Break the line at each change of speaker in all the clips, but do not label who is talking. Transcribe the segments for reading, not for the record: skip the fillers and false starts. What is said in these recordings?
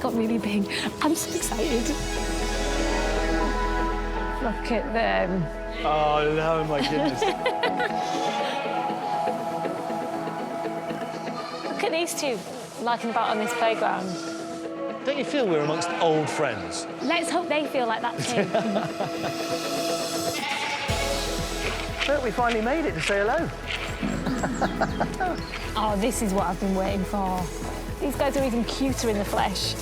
got really big. I'm so excited. Look at them.
Oh, no, my goodness.
Look at these two larking about on this playground.
Don't you feel we're amongst old friends?
Let's hope they feel like that too.
Look, we finally made it to say hello.
Oh, this is what I've been waiting for. These guys are even cuter in the flesh.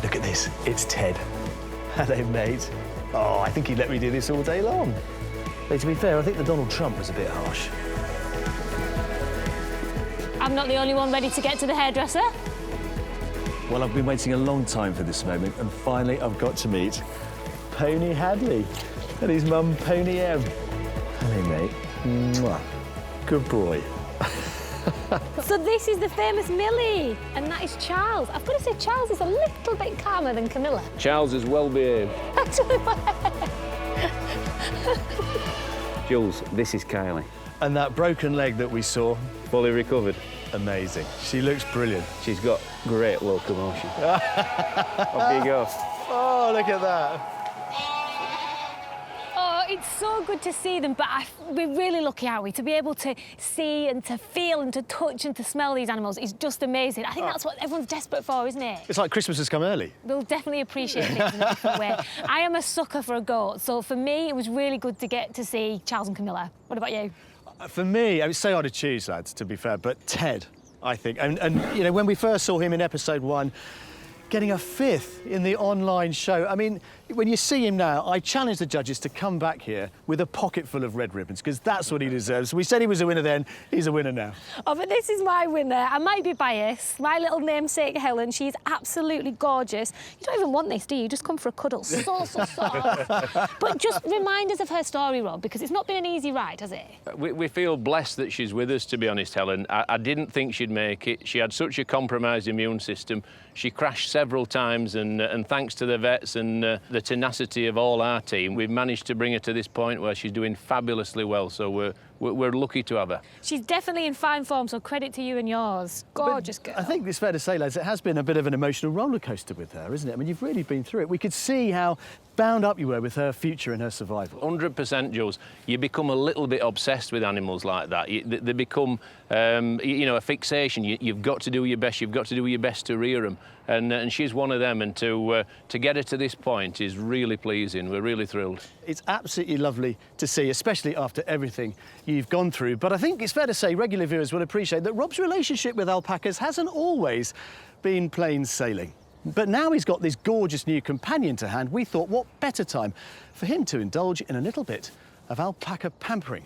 Look at this, it's Ted. Hello, mate. Oh, I think he'd let me do this all day long. But to be fair, I think the Donald Trump was a bit harsh.
I'm not the only one ready to get to the hairdresser.
Well, I've been waiting a long time for this moment, and finally I've got to meet Pony Hadley and his mum, Pony M. Hello, mate. Mwah. Good boy.
So this is the famous Millie, and that is Charles. I've got to say, Charles is a little bit calmer than Camilla.
Charles is well behaved. Jules, this is Kylie.
And that broken leg that we saw,
Fully recovered.
amazing. She looks brilliant.
She's got great locomotion. Off you go.
Oh, look at that.
Oh, it's so good to see them, but we're really lucky, aren't we? To be able to see and to feel and to touch and to smell these animals is just amazing. I think that's what everyone's desperate for, isn't it?
It's like Christmas has come early.
We'll definitely appreciate things in a different way. I am a sucker for a goat, so for me, it was really good to get to see Charles and Camilla. What about you?
For me, I would say hard to choose, lads, to be fair, but Ted, I think. And you know, when we first saw him in episode 1, getting a 5th in the online show. I mean, when you see him now, I challenge the judges to come back here with a pocket full of red ribbons, because that's what he deserves. We said he was a winner then, he's a winner now.
Oh, but this is my winner. I might be biased. My little namesake, Helen, she's absolutely gorgeous. You don't even want this, do you? You just come for a cuddle. So soft. But just remind us of her story, Rob, because it's not been an easy ride, has it?
We feel blessed that she's with us, to be honest, Helen. I didn't think she'd make it. She had such a compromised immune system. She crashed several times, and thanks to the vets and the tenacity of all our team, we've managed to bring her to this point where she's doing fabulously well, so we're lucky to have her.
She's definitely in fine form, so credit to you and yours. Gorgeous girl.
I think it's fair to say, lads, it has been a bit of an emotional roller coaster with her, isn't it? I mean, you've really been through it. We could see how bound up you were with her future and her survival.
100%, Jules. You become a little bit obsessed with animals like that. They become, you know, a fixation. You've got to do your best. You've got to do your best to rear them. And she's one of them. And to get her to this point is really pleasing. We're really thrilled.
It's absolutely lovely to see, especially after everything you've gone through. But I think it's fair to say regular viewers will appreciate that Rob's relationship with alpacas hasn't always been plain sailing. But now he's got this gorgeous new companion to hand, we thought what better time for him to indulge in a little bit of alpaca pampering.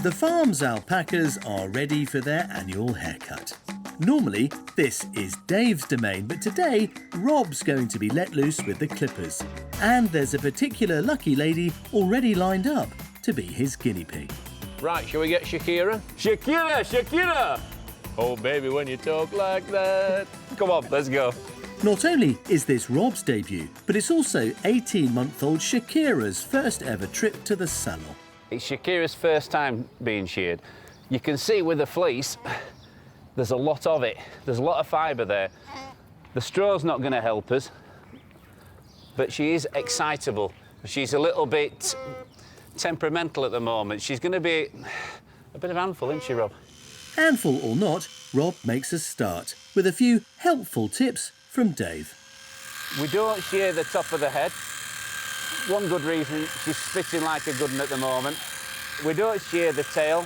The farm's alpacas are ready for their annual haircut. Normally, this is Dave's domain, but today, Rob's going to be let loose with the clippers. And there's a particular lucky lady already lined up to be his guinea pig.
Right, shall we get Shakira? Shakira! Shakira! Oh, baby, when you talk like that. Come on, let's go.
Not only is this Rob's debut, but it's also 18-month-old Shakira's first ever trip to the salon.
It's Shakira's first time being sheared. You can see with the fleece, there's a lot of it. There's a lot of fibre there. The straw's not going to help us, but she is excitable. She's a little bit temperamental at the moment. She's going to be a bit of a handful, isn't she, Rob?
Handful or not, Rob makes us start with a few helpful tips from Dave.
We don't shear the top of the head. One good reason, she's spitting like a good one at the moment. We don't shear the tail.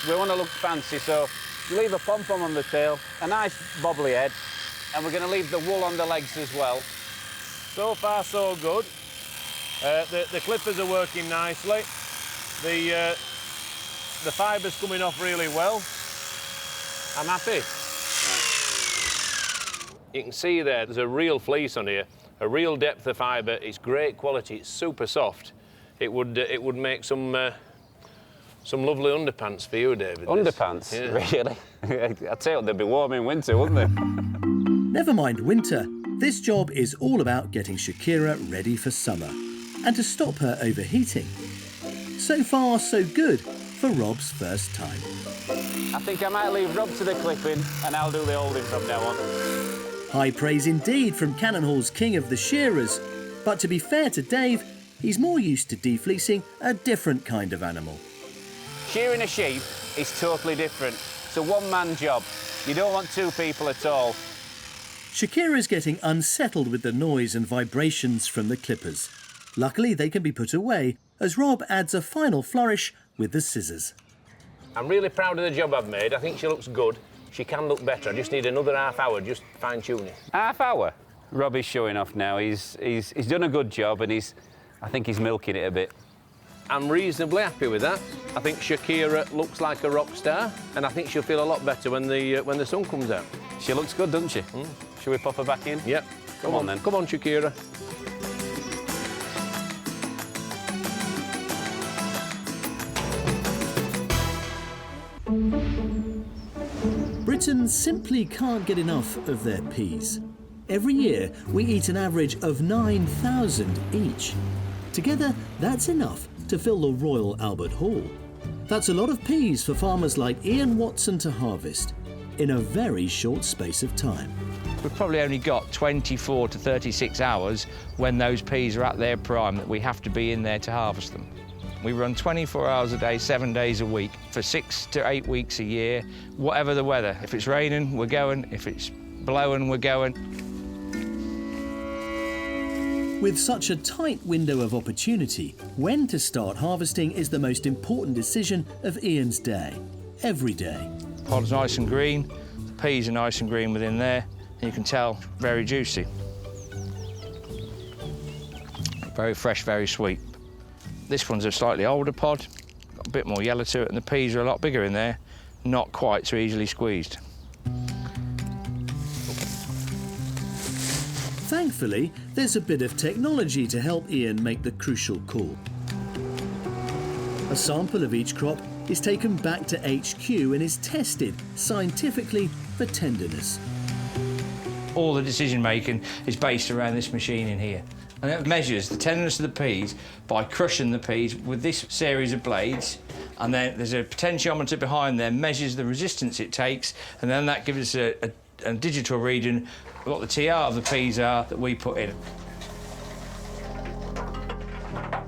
We want to look fancy, so leave a pom-pom on the tail, a nice bobbly head, and we're going to leave the wool on the legs as well.
So far, so good. The clippers are working nicely. The fibre's coming off really well. I'm happy. You can see there's a real fleece on here, a real depth of fibre. It's great quality. It's super soft. It would make some lovely underpants for you, David.
Underpants? Yeah. Really? I'd say they'd be warm in winter, wouldn't they?
Never mind winter, this job is all about getting Shakira ready for summer and to stop her overheating. So far, so good for Rob's first time.
I think I might leave Rob to the clipping and I'll do the holding from now on.
High praise indeed from Cannon Hall's king of the shearers. But to be fair to Dave, he's more used to defleecing a different kind of animal.
Shearing a sheep is totally different. It's a one-man job. You don't want two people at all.
Shakira's getting unsettled with the noise and vibrations from the clippers. Luckily, they can be put away as Rob adds a final flourish with the scissors.
I'm really proud of the job I've made. I think she looks good. She can look better. I just need another half hour, just fine-tuning.
Half hour? Rob is showing off now. He's done a good job, and I think he's milking it a bit.
I'm reasonably happy with that. I think Shakira looks like a rock star, and I think she'll feel a lot better when the sun comes out.
She looks good, doesn't she? Shall we pop her back in?
Yep.
Come on, then.
Come on, Shakira.
Britons simply can't get enough of their peas. Every year, we eat an average of 9,000 each. Together, that's enough to fill the Royal Albert Hall. That's a lot of peas for farmers like Ian Watson to harvest in a very short space of time.
We've probably only got 24 to 36 hours when those peas are at their prime that we have to be in there to harvest them. We run 24 hours a day, 7 days a week, for 6 to 8 weeks a year, whatever the weather. If it's raining, we're going. If it's blowing, we're going.
With such a tight window of opportunity, when to start harvesting is the most important decision of Ian's day, every day.
Pod's nice and green, the peas are nice and green within there, and you can tell, very juicy. Very fresh, very sweet. This one's a slightly older pod, got a bit more yellow to it, and the peas are a lot bigger in there, not quite so easily squeezed.
Thankfully, there's a bit of technology to help Ian make the crucial call. A sample of each crop is taken back to HQ and is tested scientifically for tenderness.
All the decision making is based around this machine in here. And it measures the tenderness of the peas by crushing the peas with this series of blades, and then there's a potentiometer behind there, measures the resistance it takes, and then that gives us a digital reading of what the TR of the peas are that we put in.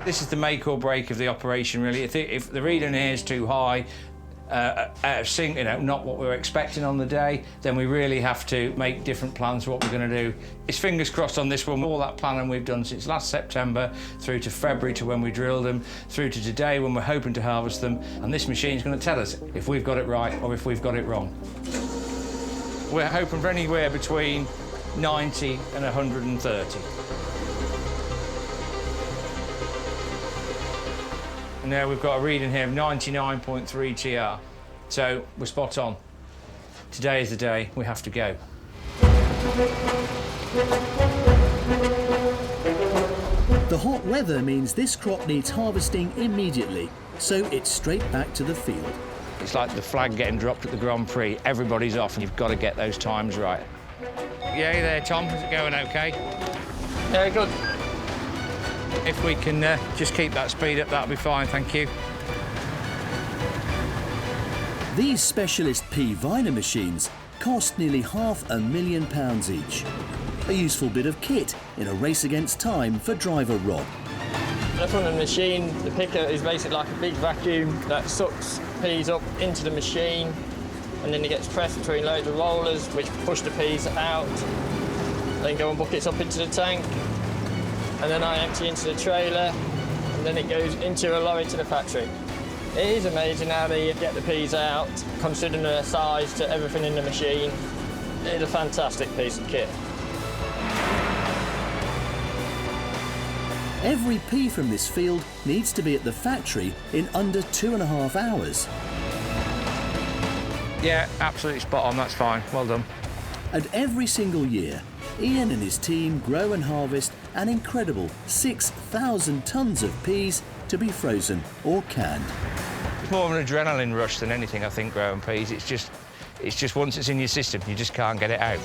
This is the make or break of the operation, really. If the reading here is too high, out of sync, not what we're expecting on the day, then we really have to make different plans for what we're going to do. It's fingers crossed on this one. All that planning we've done since last September, through to February to when we drilled them, through to today when we're hoping to harvest them, and this machine's going to tell us if we've got it right or if we've got it wrong. We're hoping for anywhere between 90 and 130. And now we've got a reading here of 99.3 TR. So we're spot on. Today is the day we have to go.
The hot weather means this crop needs harvesting immediately, so it's straight back to the field.
It's like the flag getting dropped at the Grand Prix. Everybody's off and you've got to get those times right. Yeah, there, Tom. Is it going okay?
Yeah, good.
If we can just keep that speed up, that'll be fine, thank you.
These specialist pea viner machines cost nearly £500,000 each. A useful bit of kit in a race against time for driver Rob.
Up on the machine, the picker is basically like a big vacuum that sucks peas up into the machine, and then it gets pressed between loads of rollers which push the peas out, then go and buckets up into the tank, and then I empty into the trailer, and then it goes into a lorry to the factory. It is amazing how they get the peas out, considering the size to everything in the machine. It is a fantastic piece of kit.
Every pea from this field needs to be at the factory in under 2.5 hours.
Yeah, absolutely spot on, that's fine. Well done.
And every single year, Ian and his team grow and harvest an incredible 6,000 tonnes of peas to be frozen or canned.
It's more of an adrenaline rush than anything, I think, growing peas. It's just once it's in your system, you just can't get it out.